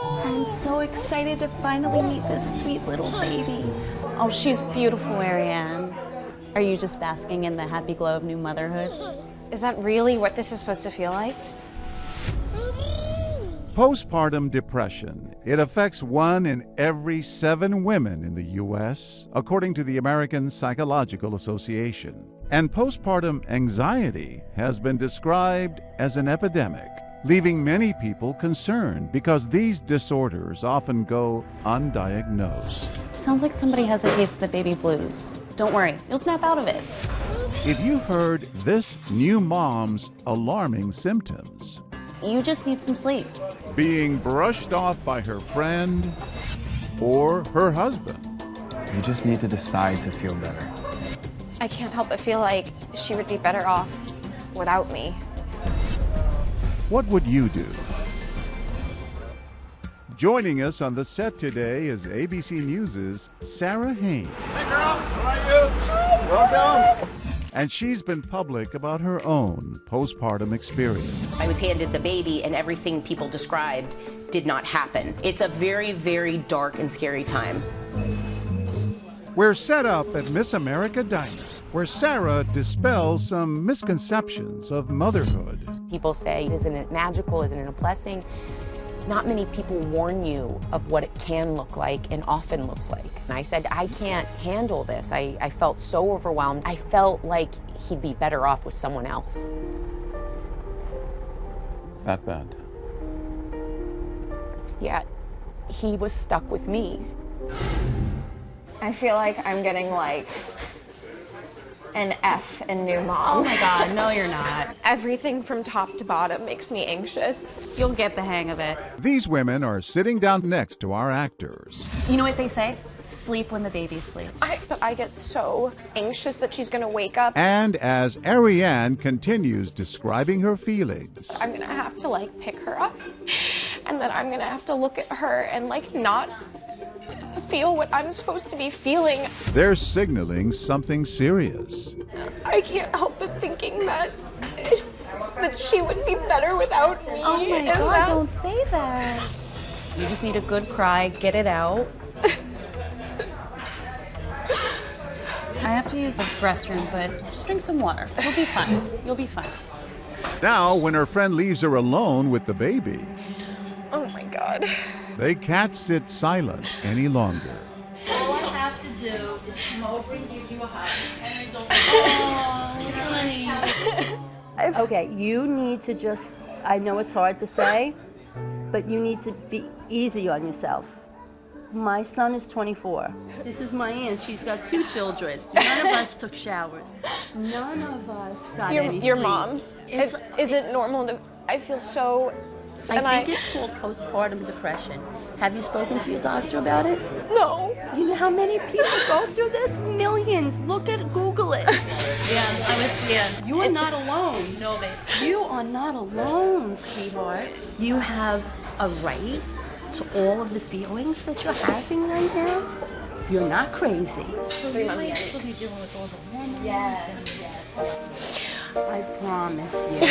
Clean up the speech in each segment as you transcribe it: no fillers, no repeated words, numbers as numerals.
I'm so excited to finally meet this sweet little baby. Oh, she's beautiful, Ariane. Are you just basking in the happy glow of new motherhood? Is that really what this is supposed to feel like? Postpartum depression. It affects 1 in every 7 women in the U.S., according to the American Psychological Association. And postpartum anxiety has been described as an epidemic, leaving many people concerned because these disorders often go undiagnosed. Sounds like somebody has a case of the baby blues. Don't worry, you'll snap out of it. If you heard this new mom's alarming symptoms, You just need some sleep. being brushed off by her friend or her husband, You just need to decide to feel better. I can't help but feel like she would be better off without me. what would you do? Joining us on the set today is ABC News' Sara Haines. Hey girl, how are you? Welcome. And she's been public about her own postpartum experience. I was handed the baby and everything people described did not happen. It's a very, very dark and scary time. We're set up at Miss America Diner, where Sara dispels some misconceptions of motherhood. People say, isn't it magical? Isn't it a blessing? Not many people warn you of what it can look like and often looks like. And I said, I can't handle this. I felt so overwhelmed. I felt like he'd be better off with someone else. That bad? Yeah, he was stuck with me. I feel like I'm getting like an F in new mom. Oh my God, no you're not. Everything from top to bottom makes me anxious. You'll get the hang of it. These women are sitting down next to our actors. You know what they say? Sleep when the baby sleeps. I get so anxious that she's gonna wake up. And as Ariane continues describing her feelings, I'm gonna have to like pick her up, and then I'm gonna have to look at her and like not feel what I'm supposed to be feeling. they're signaling something serious. I can't help but thinking that she would be better without me. Oh my and God, that- don't say that. You just need a good cry, get it out. I have to use the restroom, but just drink some water. You'll be fine. You'll be fine. Now, when her friend leaves her alone with the baby, Oh my God. they can't sit silent any longer. All I have to do is come over and give you a hug. And it's over. Okay, you need to just, I know it's hard to say, but you need to be easy on yourself. My son is 24. This is my aunt. She's got 2 children. None of us took showers. None of us got any Your sleep. mom's. It's, Is it normal to? I feel so. I think it's called postpartum depression. Have you spoken to your doctor about it? No. You know how many people go through this? Millions. Look at Google it. Yeah. You are not alone. No, babe. You are not alone, sweetheart. You have a right to all of the feelings that you're having right now. You're not crazy. 3 months. Still be dealing with all the hormones. Yes. I promise you,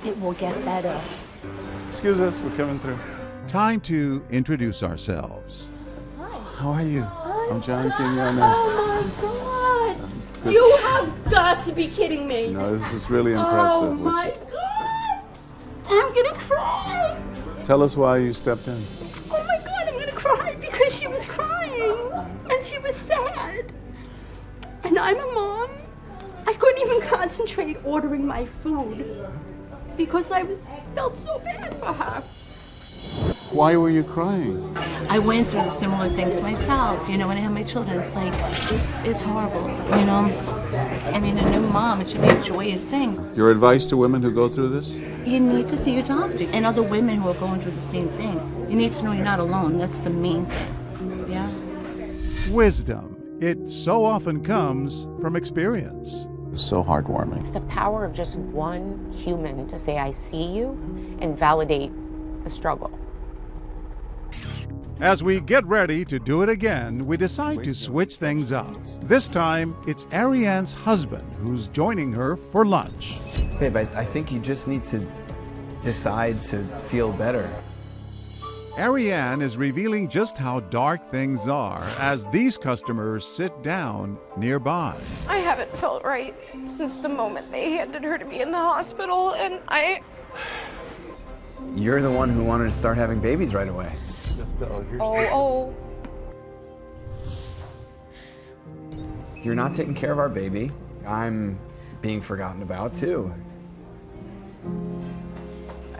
it will get better. Excuse us, we're coming through. Time to introduce ourselves. How are you? I'm John Quinones. Oh my God! You have got to be kidding me! No, this is really impressive. Oh my God! I'm gonna cry! Tell us why you stepped in. Oh my God, I'm gonna cry because she was crying and she was sad. And I'm a mom. I couldn't even concentrate ordering my food because I felt so bad for her. Why were you crying? I went through similar things myself, you know, when I had my children. It's like, it's horrible, you know? I mean, a new mom, it should be a joyous thing. Your advice to women who go through this? You need to see your doctor and other women who are going through the same thing. You need to know you're not alone. That's the main thing, yeah? Wisdom. It so often comes from experience. It's so heartwarming. It's the power of just one human to say, I see you, and validate the struggle. As we get ready to do it again, we decide to switch things up. This time, it's Ariane's husband who's joining her for lunch. Babe, I think you just need to decide to feel better. Ariane is revealing just how dark things are as these customers sit down nearby. I haven't felt right since the moment they handed her to me in the hospital, and You're the one who wanted to start having babies right away. Oh. You're not taking care of our baby. I'm being forgotten about, too.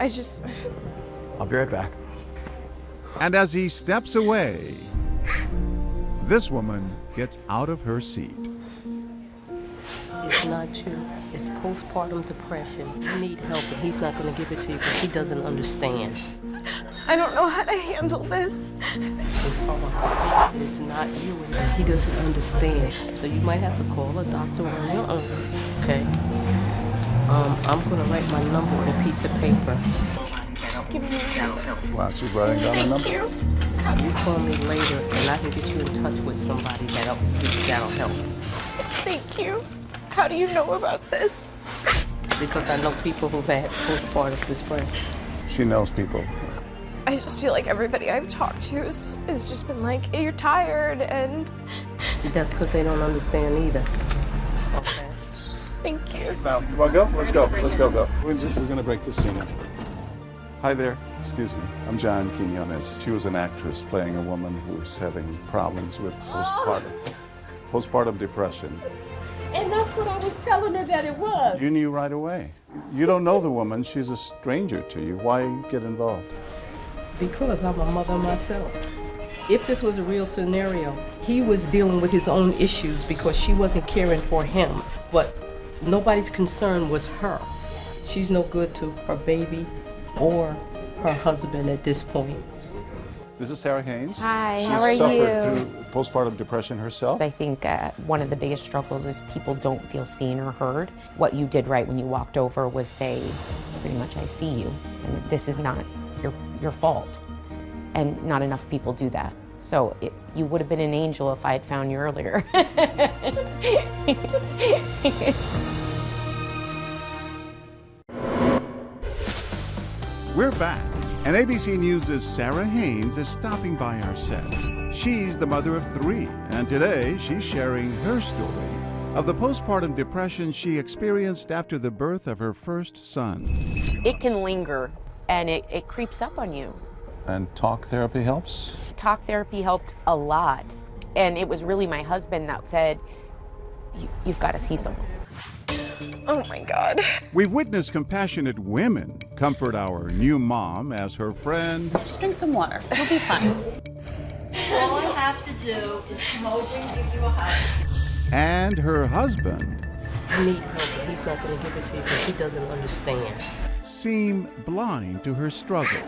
I'll be right back. And as he steps away, this woman gets out of her seat. It's not you. It's postpartum depression. You need help, and he's not going to give it to you because he doesn't understand. I don't know how to handle this. It's hard. It's not you, and he doesn't understand. So you might have to call a doctor on your own, okay? I'm going to write my number on a piece of paper. Just give me a note. Wow, she's writing down a number. Thank you. You call me later, and I can get you in touch with somebody that'll help. Thank you. How do you know about this? Because I know people who've had postpartum depression. She knows people. I just feel like everybody I've talked to has just been like, you're tired, and... That's because they don't understand either. Okay. Thank you. Now, you want to go? Let's go. Let's go. We're going to break this scene up. Hi there. Excuse me. I'm John Quinones. She was an actress playing a woman who's having problems with postpartum depression. And that's what I was telling her that it was. You knew right away. You don't know the woman. She's a stranger to you. Why get involved? Because I'm a mother myself. If this was a real scenario, he was dealing with his own issues because she wasn't caring for him. But nobody's concern was her. She's no good to her baby or her husband at this point. This is Sara Haines. Hi, how are She's suffered you? through postpartum depression herself. I think one of the biggest struggles is people don't feel seen or heard. What you did right when you walked over was say, pretty much, I see you, and this is not your fault. And not enough people do that. So you would have been an angel if I had found you earlier. We're back, and ABC News' Sara Haines is stopping by our set. She's the mother of 3, and today she's sharing her story of the postpartum depression she experienced after the birth of her first son. It can linger, and it creeps up on you. And talk therapy helps? Talk therapy helped a lot, and it was really my husband that said, you've got to see someone. Oh my God. We've witnessed compassionate women comfort our new mom as her friend. Just drink some water. It'll be fine. All I have to do is come over and give you a hug. And her husband You need help, he's not going to give it to you because he doesn't understand. seem blind to her struggle.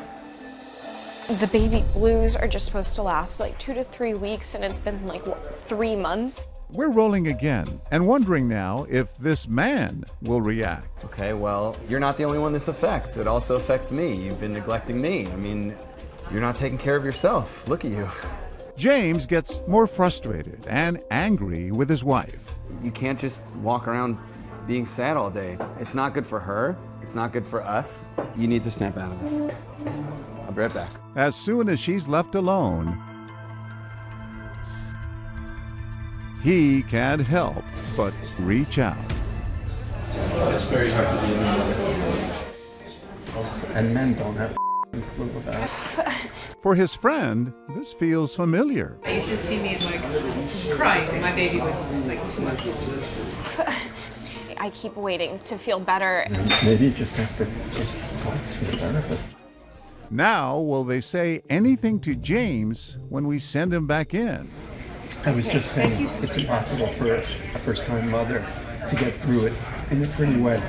The baby blues are just supposed to last like 2 to 3 weeks, and it's been like, what, 3 months? We're rolling again and wondering now if this man will react. Okay, well, you're not the only one this affects. It also affects me. You've been neglecting me. I mean, you're not taking care of yourself. Look at you. James gets more frustrated and angry with his wife. You can't just walk around being sad all day. It's not good for her. It's not good for us. You need to snap out of this. I'll be right back. As soon as she's left alone, he can't help but reach out. It's very hard to be in the and men don't have a clue about it. For his friend, this feels familiar. You should see me like crying when my baby was like 2 months old. I keep waiting to feel better. Maybe you just have to just go to see a therapist. Now, will they say anything to James when we send him back in? I was just saying, it's impossible for a first-time mother to get through it in a pretty way.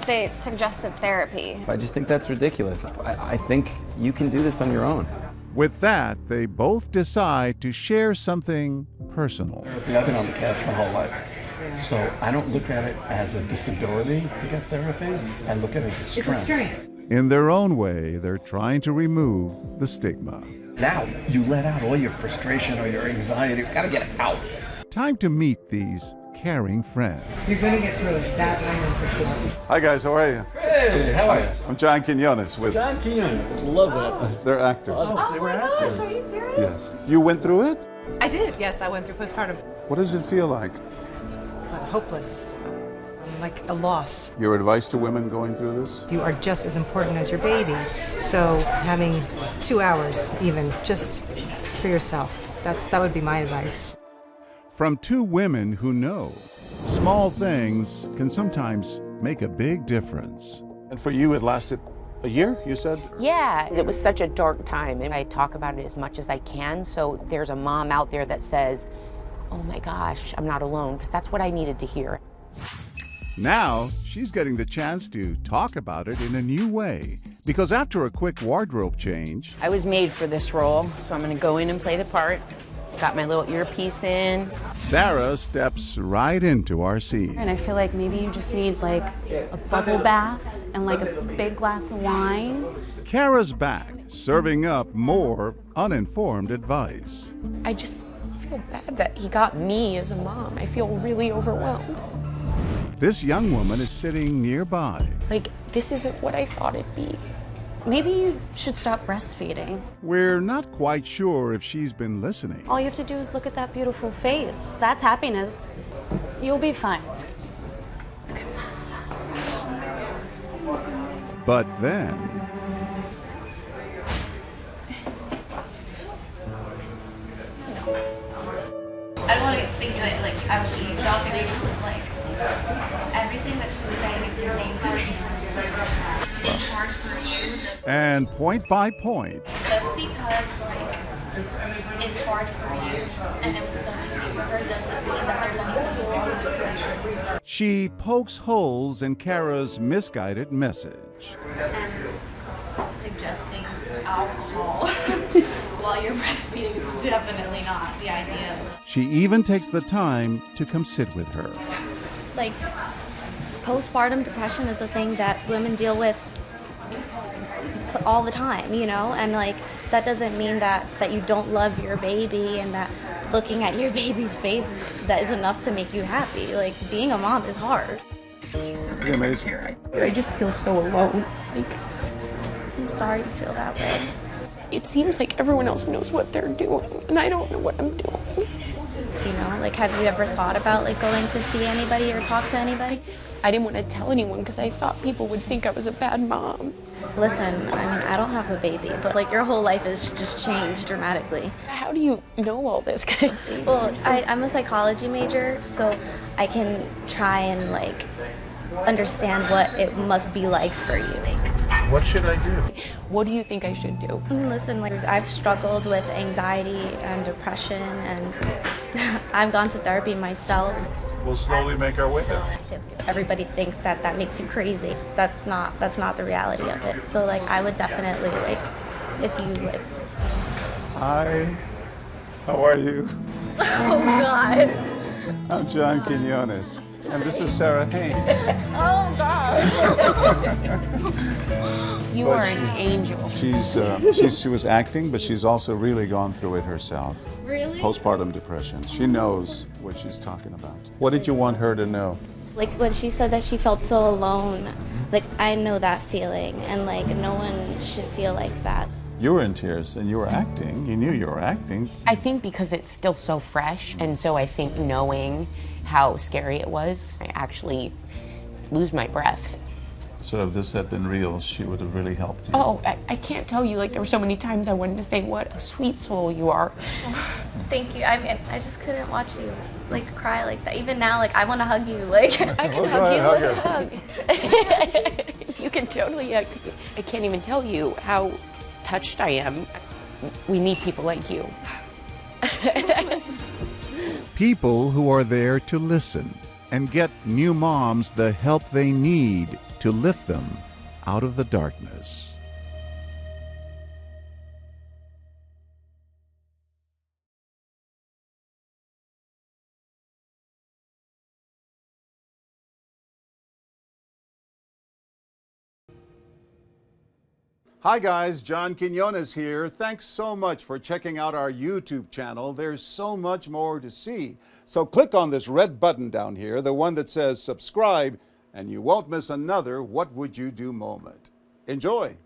They suggested therapy. I just think that's ridiculous. I think you can do this on your own. With that, they both decide to share something personal. Therapy, I've been on the couch my whole life. So I don't look at it as a disability to get therapy. I look at it as a strength. It's a strength. In their own way, they're trying to remove the stigma. Now you let out all your frustration or your anxiety. You've got to get it out. Time to meet these caring friends. You're going to get through it. That I know for sure. Hi guys, how are you? Good. Hey, how are you? I'm John Quinones with... John Quinones. Love that. They're actors. Oh, they were actors. Are you serious? Yes. You went through it? I did, yes, I went through postpartum. What does it feel like? Hopeless. Like a loss. Your advice to women going through this? You are just as important as your baby. So having 2 hours even just for yourself, that would be my advice. From two women who know small things can sometimes make a big difference. And for you, it lasted a year, you said? Yeah, it was such a dark time, and I talk about it as much as I can, so there's a mom out there that says, oh my gosh, I'm not alone, because that's what I needed to hear. Now, she's getting the chance to talk about it in a new way, because after a quick wardrobe change... I was made for this role, so I'm going to go in and play the part. Got my little earpiece in. Sarah steps right into our scene. And I feel like maybe you just need like a bubble bath and like a big glass of wine. Kara's back, serving up more uninformed advice. I just feel bad that he got me as a mom. I feel really overwhelmed. This young woman is sitting nearby. Like, this isn't what I thought it'd be. Maybe you should stop breastfeeding. We're not quite sure if she's been listening. All you have to do is look at that beautiful face. That's happiness. You'll be fine. But then... I don't want to think that like I was eavesdropping, like everything that she was saying is insane to me. It's hard for you. And point by point. Just because like it's hard for you and it was so easy for her doesn't mean that there's anything wrong with you. She pokes holes in Kara's misguided message. And suggesting alcohol while you're breastfeeding is definitely not the idea. She even takes the time to come sit with her. Like, postpartum depression is a thing that women deal with all the time, you know? And like, that doesn't mean that you don't love your baby and that looking at your baby's face that is enough to make you happy. Like, being a mom is hard. Pretty amazing. I just feel so alone. Like, I'm sorry you feel that way. it seems like everyone else knows what they're doing, and I don't know what I'm doing. You know, like, have you ever thought about like going to see anybody or talk to anybody? I didn't want to tell anyone because I thought people would think I was a bad mom. Listen, I mean, I don't have a baby, but like your whole life has just changed dramatically. How do you know all this? Well, I'm a psychology major, so I can try and like understand what it must be like for you. What should I do? What do you think I should do? Listen, like, I've struggled with anxiety and depression, and I've gone to therapy myself. We'll slowly make our way there. Everybody thinks that that makes you crazy. That's not the reality of it. So like, I would definitely, like, if you would. Hi, how are you? Oh God. I'm John Quinones, and this is Sara Haines. Oh God. You are an angel. She was acting, but she's also really gone through it herself. Really? Postpartum depression. She knows what she's talking about. What did you want her to know? Like when she said that she felt so alone, like I know that feeling, and like no one should feel like that. You were in tears and you were acting. You knew you were acting. I think because it's still so fresh, and so I think knowing how scary it was, I actually lose my breath. So if this had been real, she would have really helped you. Oh, I can't tell you, like, there were so many times I wanted to say, what a sweet soul you are. Thank you. I mean, I just couldn't watch you like cry like that. Even now, like, I want to hug you. Like, I can hug you. Let's hug. You can totally hug. I can't even tell you how touched I am. We need people like you. People who are there to listen and get new moms the help they need to lift them out of the darkness. Hi guys, John Quinones here. Thanks so much for checking out our YouTube channel. There's so much more to see. So click on this red button down here, the one that says subscribe, and you won't miss another What Would You Do moment. Enjoy.